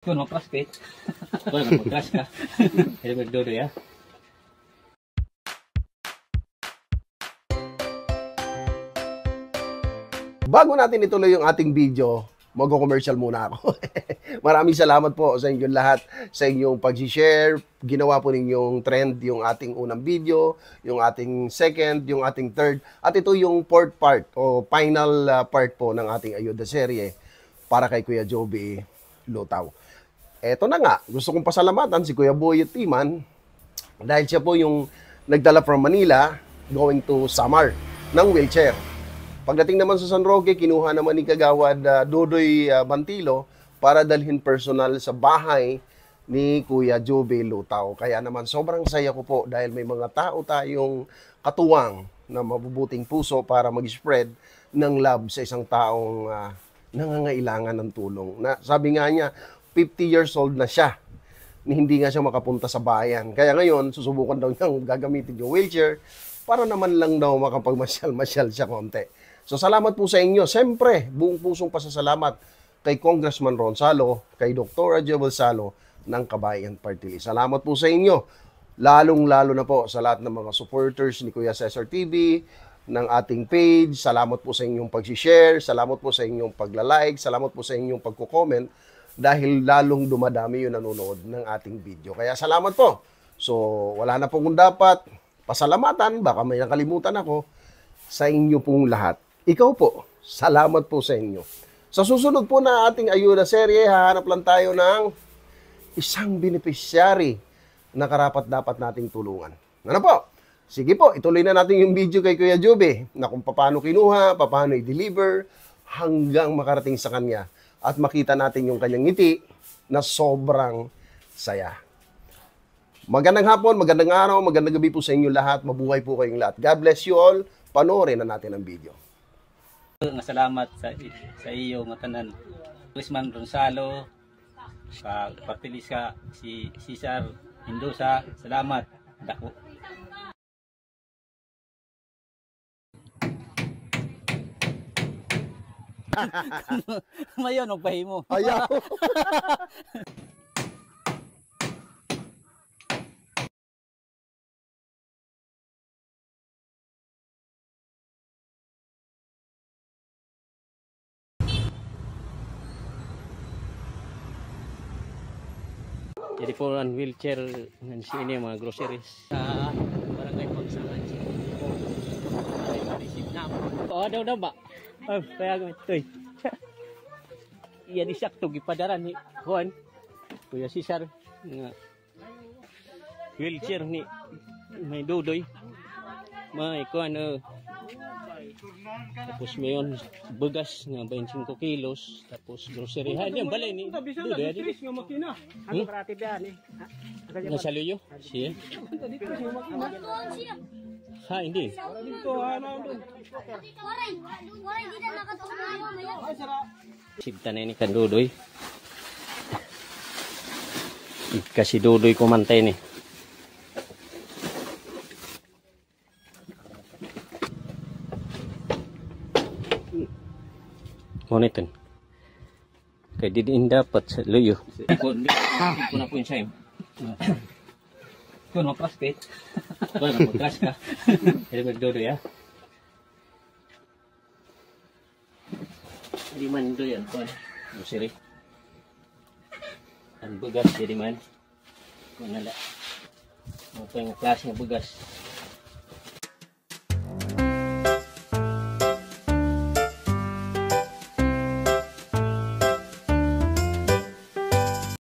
Kung mag-crossfit, kung mag-crash ka, hindi magdodo ya. Bago natin ituloy yung ating video, mag-commercial muna ako. Maraming salamat po sa inyong lahat, sa inyong pag-share. Ginawa po ninyong trend yung ating unang video, yung ating second, yung ating third. At ito yung fourth part o final part po ng ating Ayuda serye para kay Kuya Joby Lutaw. Eto na nga, gusto kong pasalamatan si Kuya Boy Timan dahil siya po yung nagdala from Manila going to Samar ng wheelchair. Pagdating naman sa San Roque, kinuha naman ni Kagawad Dodoy Bantilo para dalhin personal sa bahay ni Kuya Joby Lutaw. Kaya naman sobrang saya ko po dahil may mga tao tayong katuwang na mabubuting puso para mag-spread ng love sa isang taong nangangailangan ng tulong. Na, sabi nga niya, 50 years old na siya. Hindi nga siya makapunta sa bayan. Kaya ngayon, susubukan daw niyang gagamitin yung wheelchair para naman lang daw makapagmasyal-masyal siya konti. So salamat po sa inyo. Siyempre, buong pusong pasasalamat kay Congressman Ron Salo, kay Dr. Jebel Salo ng Kabayan Party List. Salamat po sa inyo. Lalong-lalo na po sa lahat ng mga supporters ni Kuya Cesar TV, ng ating page. Salamat po sa inyong pag-share. Salamat po sa inyong pagla-like. Salamat po sa inyong pagko-comment dahil lalong dumadami yung nanonood ng ating video. Kaya salamat po. So, wala na po kung dapat pasalamatan, baka may nakalimutan ako, sa inyo pong lahat. Ikaw po, salamat po sa inyo. Sa susunod po na ating Ayuda serye, hahanap lang tayo ng isang beneficiary na karapat-dapat nating tulungan. Ano po? Sige po, ituloy na natin yung video kay Kuya Joby na kung paano kinuha, paano i-deliver, hanggang makarating sa kanya at makita natin yung kanyang ngiti na sobrang saya. Magandang hapon, magandang araw, magandang gabi po sa inyo lahat. Mabuhay po kayong lahat. God bless you all. Panoorin na natin ang video. Salamat sa iyo mga tanan. Congressman Ronsalo, sa Party List ka, si Cesar Mendoza, salamat. Dako. Mayon og pahimo. Ayaw. Jadi po ang wheelchair ng sini mga groceries sa barangay Pagsangan. Ay marisip na. Oh, daw ba? Oh, kaya toy. Iya di sakto gipadaran ni Juan. Kuya Cesar nga wheelchair ni may Dodoy. May kuan tapos mayon bugas nga 25 kilos tapos grocery ha diyan balay ni Dodoy di nga makina ano karate diyan nga saluyo siya ha hindi dito ano doon waray di na nakatuwa sibta na ni kan Dodoy kasi Dodoy kumantay ni Monitin. Kaya didiin dapat sa luyo. Kung na po yung siya kung mag-crossfit, kung mag-crash ka, hindi magdodo ya. Hindi man ito yan. Musiri. Ang bugas, hindi man. Kung nala. Mga klase ng bugas.